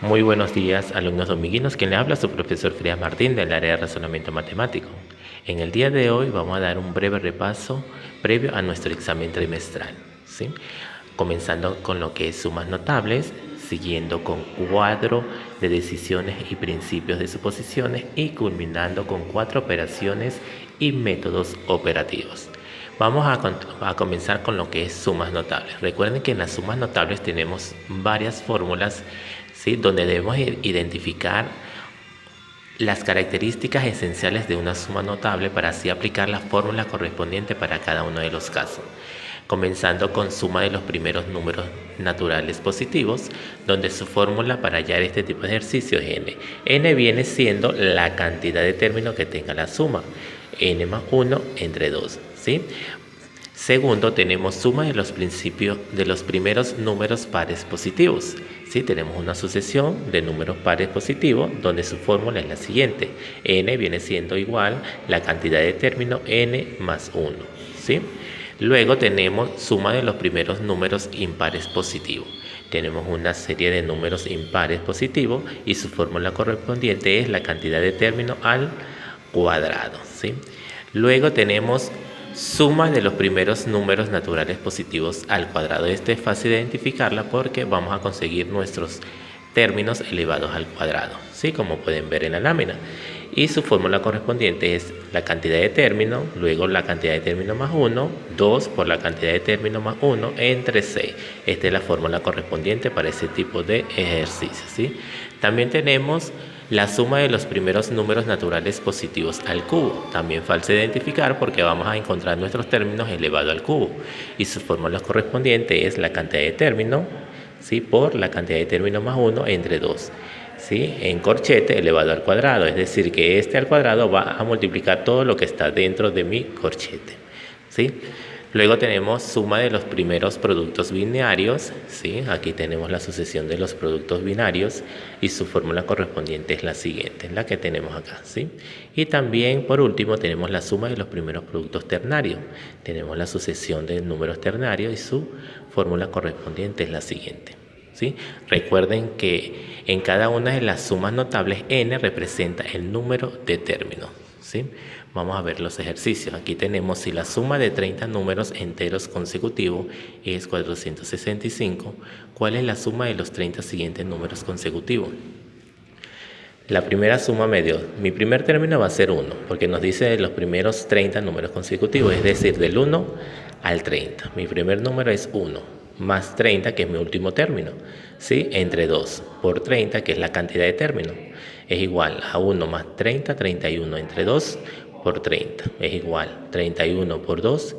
Muy buenos días, alumnos dominguinos. Quien le habla es su profesor Frías Martín del área de razonamiento matemático. En el día de hoy vamos a dar un breve repaso previo a nuestro examen trimestral, ¿sí? Comenzando con lo que es sumas notables, siguiendo con cuadro de decisiones y principios de suposiciones y culminando con 4 operaciones y métodos operativos. Vamos a comenzar con lo que es sumas notables. Recuerden que en las sumas notables tenemos varias fórmulas, ¿sí?, donde debemos identificar las características esenciales de una suma notable para así aplicar la fórmula correspondiente para cada uno de los casos. Comenzando con suma de los primeros números naturales positivos, donde su fórmula para hallar este tipo de ejercicio es n. N viene siendo la cantidad de términos que tenga la suma, n más 1 entre 2, ¿sí? Segundo, tenemos suma de los primeros números pares positivos, ¿sí? Tenemos una sucesión de números pares positivos donde su fórmula es la siguiente. N viene siendo igual la cantidad de términos n más 1, ¿sí? Luego tenemos suma de los primeros números impares positivos. Tenemos una serie de números impares positivos y su fórmula correspondiente es la cantidad de términos al cuadrado, ¿sí? Luego tenemos suma de los primeros números naturales positivos al cuadrado. Este es fácil de identificarla porque vamos a conseguir nuestros términos elevados al cuadrado, ¿sí?, como pueden ver en la lámina. Y su fórmula correspondiente es la cantidad de términos, luego la cantidad de términos más 1, 2 por la cantidad de términos más 1 entre 6. Esta es la fórmula correspondiente para ese tipo de ejercicio, ¿sí? También tenemos la suma de los primeros números naturales positivos al cubo. También fácil de identificar porque vamos a encontrar nuestros términos elevado al cubo. Y su fórmula correspondiente es la cantidad de términos, ¿sí?, por la cantidad de términos más 1 entre 2. ¿Sí? En corchete elevado al cuadrado, es decir, que este al cuadrado va a multiplicar todo lo que está dentro de mi corchete, ¿sí? Luego tenemos suma de los primeros productos binarios, ¿sí? Aquí tenemos la sucesión de los productos binarios y su fórmula correspondiente es la siguiente, la que tenemos acá, ¿sí? Y también, por último, tenemos la suma de los primeros productos ternarios. Tenemos la sucesión de números ternarios y su fórmula correspondiente es la siguiente, ¿sí? Recuerden que en cada una de las sumas notables n representa el número de términos, ¿sí? Vamos a ver los ejercicios. Aquí tenemos si la suma de 30 números enteros consecutivos es 465, ¿cuál es la suma de los 30 siguientes números consecutivos? La primera suma me dio, mi primer término va a ser 1, porque nos dice los primeros 30 números consecutivos, es decir, del 1 al 30. Mi primer número es 1, más 30, que es mi último término, ¿sí?, entre 2, por 30, que es la cantidad de términos, es igual a 1 más 30, 31, entre 2 por 30, es igual 31 por 2,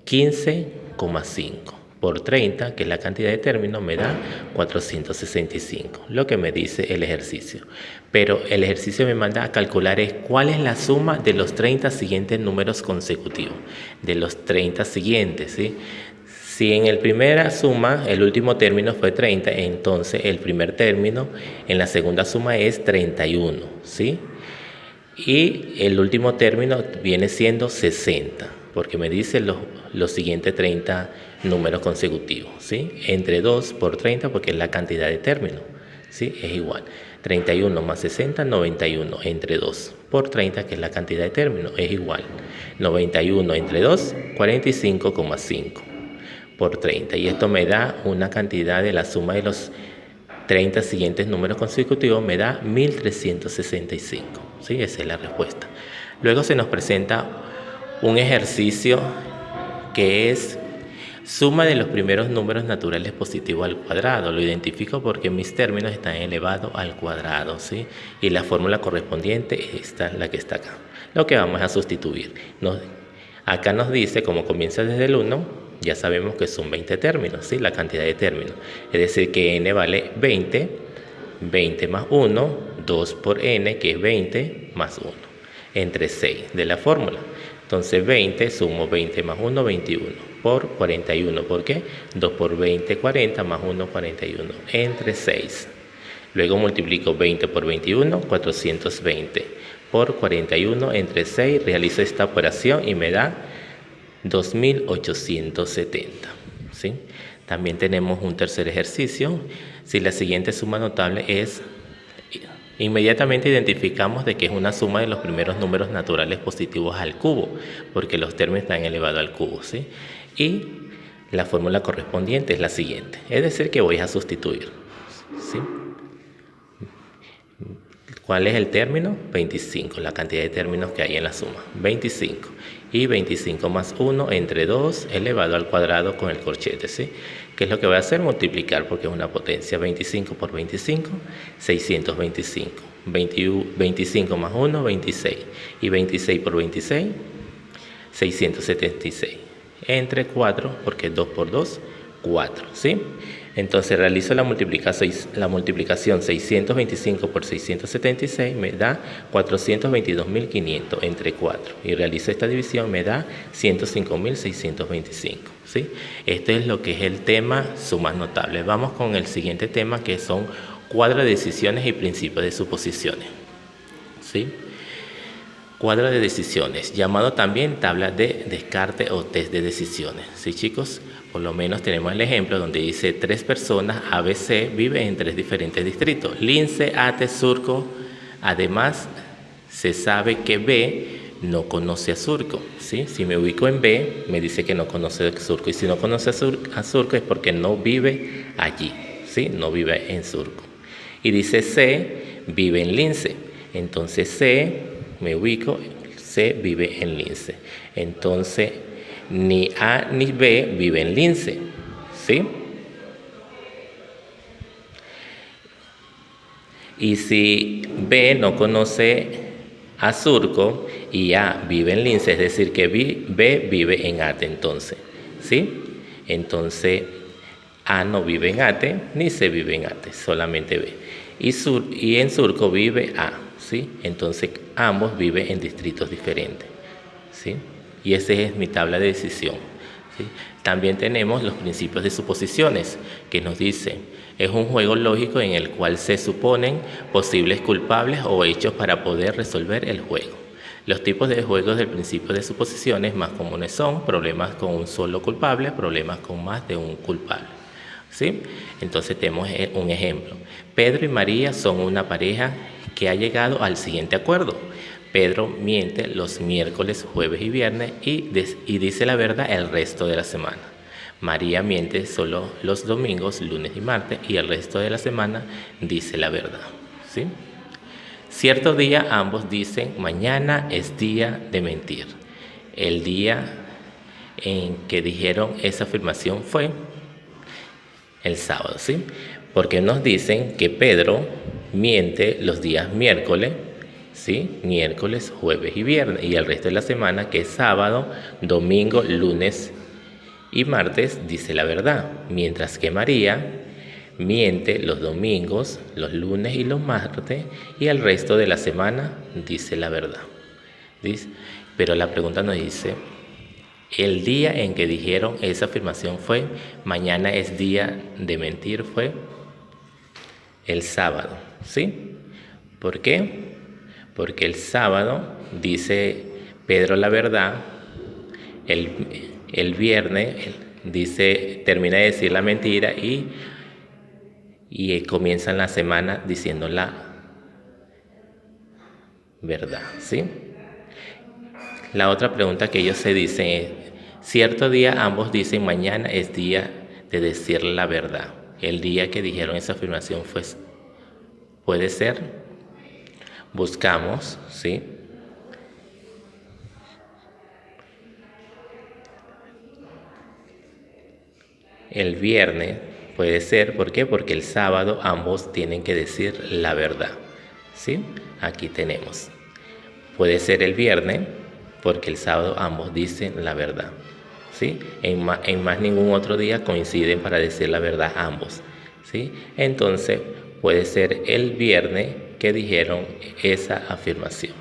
15,5. Por 30, que es la cantidad de términos, me da 465, lo que me dice el ejercicio. Pero el ejercicio me manda a calcular es cuál es la suma de los 30 siguientes números consecutivos, de los 30 siguientes, ¿sí? Si en el primera suma el último término fue 30, entonces el primer término en la segunda suma es 31, ¿sí? Y el último término viene siendo 60, porque me dice los siguientes 30 números consecutivos, ¿sí? Entre 2 por 30, porque es la cantidad de términos, ¿sí? Es igual. 31 más 60, 91 entre 2 por 30, que es la cantidad de términos, es igual. 91 entre 2, 45,5 por 30. Y esto me da una cantidad de la suma de los 30 siguientes números consecutivos, me da 1365. ¿Sí? Esa es la respuesta. Luego se nos presenta un ejercicio que es suma de los primeros números naturales positivos al cuadrado. Lo identifico porque mis términos están elevados al cuadrado, ¿sí? Y la fórmula correspondiente es la que está acá. Lo que vamos a sustituir. Acá nos dice, como comienza desde el 1, ya sabemos que son 20 términos, ¿sí?, la cantidad de términos. Es decir, que n vale 20, 20 más 1, 2 por n, que es 20 más 1, entre 6 de la fórmula. Entonces 20, sumo 20 más 1, 21, por 41. ¿Por qué? 2 por 20, 40, más 1, 41, entre 6. Luego multiplico 20 por 21, 420, por 41 entre 6, realizo esta operación y me da 2870, ¿sí? También tenemos un tercer ejercicio. Si la siguiente suma notable es, inmediatamente identificamos de que es una suma de los primeros números naturales positivos al cubo, porque los términos están elevados al cubo, ¿sí? Y la fórmula correspondiente es la siguiente, es decir, que voy a sustituir, ¿sí? ¿Cuál es el término? 25, la cantidad de términos que hay en la suma, 25. Y 25 más 1 entre 2 elevado al cuadrado con el corchete, ¿sí? ¿Qué es lo que voy a hacer? Multiplicar, porque es una potencia. 25 por 25, 625. 25 más 1, 26. Y 26 por 26, 676. Entre 4, porque 2 por 2, 4, ¿sí? Entonces realizo la multiplicación 625 por 676, me da 422.500 entre 4. Y realizo esta división, me da 105.625, ¿sí? Este es lo que es el tema sumas notables. Vamos con el siguiente tema, que son cuadro de decisiones y principios de suposiciones, ¿sí? Cuadro de decisiones, llamado también tabla de descarte o test de decisiones, ¿sí, chicos? Por lo menos tenemos el ejemplo donde dice 3 personas ABC viven en 3 diferentes distritos, Lince, Ate, Surco. Además, se sabe que B no conoce a Surco, ¿sí? Si me ubico en B, me dice que no conoce a Surco, y si no conoce a Surco es porque no vive allí, ¿sí? No vive en Surco. Y dice C vive en Lince, entonces C, me ubico, C vive en Lince. Entonces, ni A ni B vive en Lince, ¿sí? Y si B no conoce a Surco y A vive en Lince, es decir, que B vive en Ate, entonces, ¿sí? Entonces, A no vive en Ate, ni C vive en Ate, solamente B. Y en Surco vive A, ¿sí? Entonces, ambos viven en distritos diferentes, ¿sí? Y esa es mi tabla de decisión, ¿sí? También tenemos los principios de suposiciones, que nos dicen, es un juego lógico en el cual se suponen posibles culpables o hechos para poder resolver el juego. Los tipos de juegos del principio de suposiciones más comunes son problemas con un solo culpable, problemas con más de un culpable, ¿sí? Entonces tenemos un ejemplo. Pedro y María son una pareja que ha llegado al siguiente acuerdo. Pedro miente los miércoles, jueves y viernes y dice la verdad el resto de la semana. María miente solo los domingos, lunes y martes, y el resto de la semana dice la verdad, ¿sí? Cierto día ambos dicen, mañana es día de mentir. El día en que dijeron esa afirmación fue el sábado, ¿sí? Porque nos dicen que Pedro miente los días miércoles, ¿sí? Miércoles, jueves y viernes, y el resto de la semana, que es sábado, domingo, lunes y martes, dice la verdad, mientras que María miente los domingos, los lunes y los martes, y el resto de la semana dice la verdad, ¿sí? Pero la pregunta nos dice, el día en que dijeron esa afirmación fue, mañana es día de mentir, fue el sábado, ¿sí? ¿Por qué? Porque el sábado dice Pedro la verdad, el viernes termina de decir la mentira y comienzan la semana diciendo la verdad, ¿sí? La otra pregunta que ellos se dicen es, cierto día ambos dicen mañana es día de decir la verdad. El día que dijeron esa afirmación puede ser. Buscamos, ¿sí? El viernes puede ser, ¿por qué? Porque el sábado ambos tienen que decir la verdad, ¿sí? Aquí tenemos. Puede ser el viernes porque el sábado ambos dicen la verdad, ¿sí? En más ningún otro día coinciden para decir la verdad ambos, ¿sí? Entonces puede ser el viernes que dijeron esa afirmación,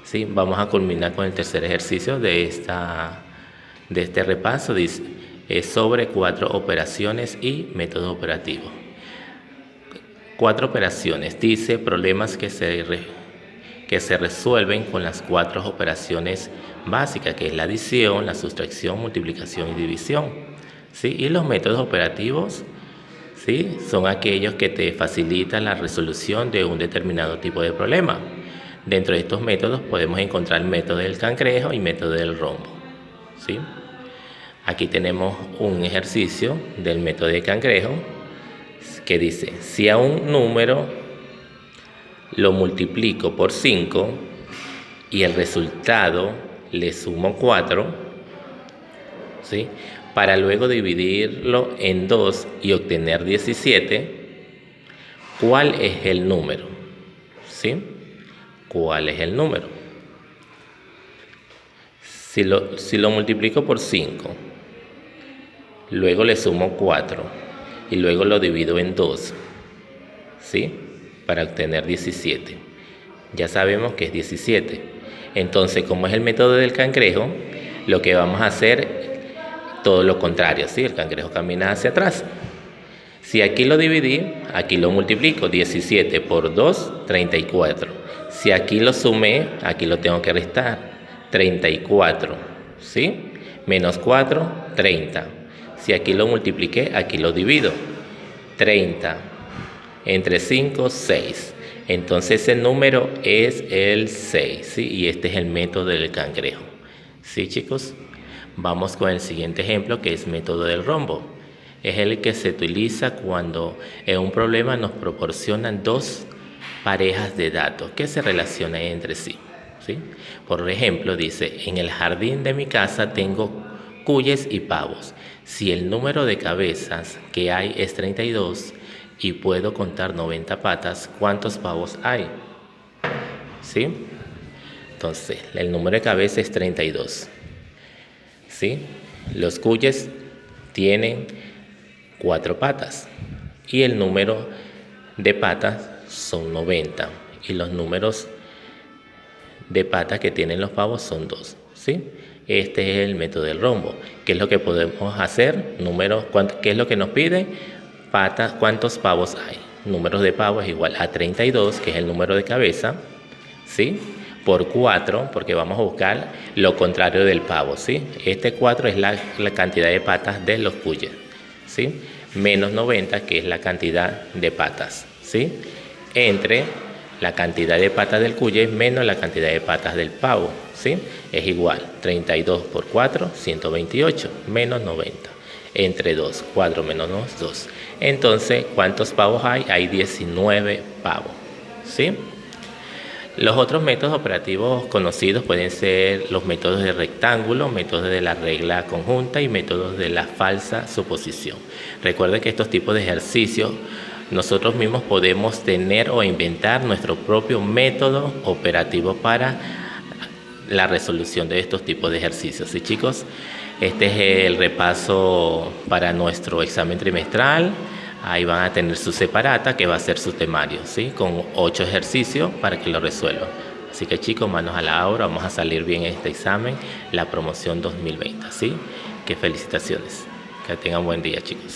¿sí? Vamos a culminar con el tercer ejercicio de este repaso. Dice, es sobre 4 operaciones y método operativo. 4 operaciones, dice problemas que se resuelven con las 4 operaciones básicas, que es la adición, la sustracción, multiplicación y división, ¿sí? Y los métodos operativos, ¿sí? Son aquellos que te facilitan la resolución de un determinado tipo de problema. Dentro de estos métodos podemos encontrar el método del cangrejo y método del rombo, ¿sí? Aquí tenemos un ejercicio del método de cangrejo que dice, si a un número lo multiplico por 5 y el resultado le sumo 4, ¿sí? Para luego dividirlo en 2 y obtener 17, ¿cuál es el número? ¿Sí? ¿Cuál es el número? Si lo multiplico por 5, luego le sumo 4 y luego lo divido en 2, ¿sí? Para obtener 17. Ya sabemos que es 17. Entonces, como es el método del cangrejo, lo que vamos a hacer todo lo contrario, ¿sí? El cangrejo camina hacia atrás. Si aquí lo dividí, aquí lo multiplico. 17 por 2, 34. Si aquí lo sumé, aquí lo tengo que restar. 34, ¿sí? Menos 4, 30. Si aquí lo multipliqué, aquí lo divido. 30 entre 5, 6. Entonces el número es el 6, ¿sí? Y este es el método del cangrejo. ¿Sí, chicos? Vamos con el siguiente ejemplo, que es método del rombo. Es el que se utiliza cuando en un problema nos proporcionan dos parejas de datos que se relacionan entre sí, ¿sí? Por ejemplo, dice, en el jardín de mi casa tengo cuyes y pavos. Si el número de cabezas que hay es 32 y puedo contar 90 patas, ¿cuántos pavos hay? ¿Sí? Entonces, el número de cabezas es 32. ¿Sí? Los cuyes tienen 4 patas y el número de patas son 90 y los números de patas que tienen los pavos son 2, ¿sí? Este es el método del rombo. ¿Qué es lo que podemos hacer? ¿Qué es lo que nos pide? Patas, ¿cuántos pavos hay? Números de pavos es igual a 32, que es el número de cabeza, ¿sí? Por 4, porque vamos a buscar lo contrario del pavo, ¿sí? Este 4 es la cantidad de patas de los cuyes, ¿sí? Menos 90, que es la cantidad de patas, ¿sí? Entre la cantidad de patas del cuye menos la cantidad de patas del pavo, ¿sí? Es igual, 32 por 4, 128, menos 90. Entre 2, 4 menos 2, 2. Entonces, ¿cuántos pavos hay? Hay 19 pavos, ¿sí? Los otros métodos operativos conocidos pueden ser los métodos de rectángulo, métodos de la regla conjunta y métodos de la falsa suposición. Recuerden que estos tipos de ejercicios nosotros mismos podemos tener o inventar nuestro propio método operativo para la resolución de estos tipos de ejercicios. ¿Sí, chicos? Este es el repaso para nuestro examen trimestral. Ahí van a tener su separata, que va a ser su temario, ¿sí? Con 8 ejercicios para que lo resuelvan. Así que, chicos, manos a la obra, vamos a salir bien en este examen, la promoción 2020, ¿sí? Que felicitaciones. Que tengan buen día, chicos.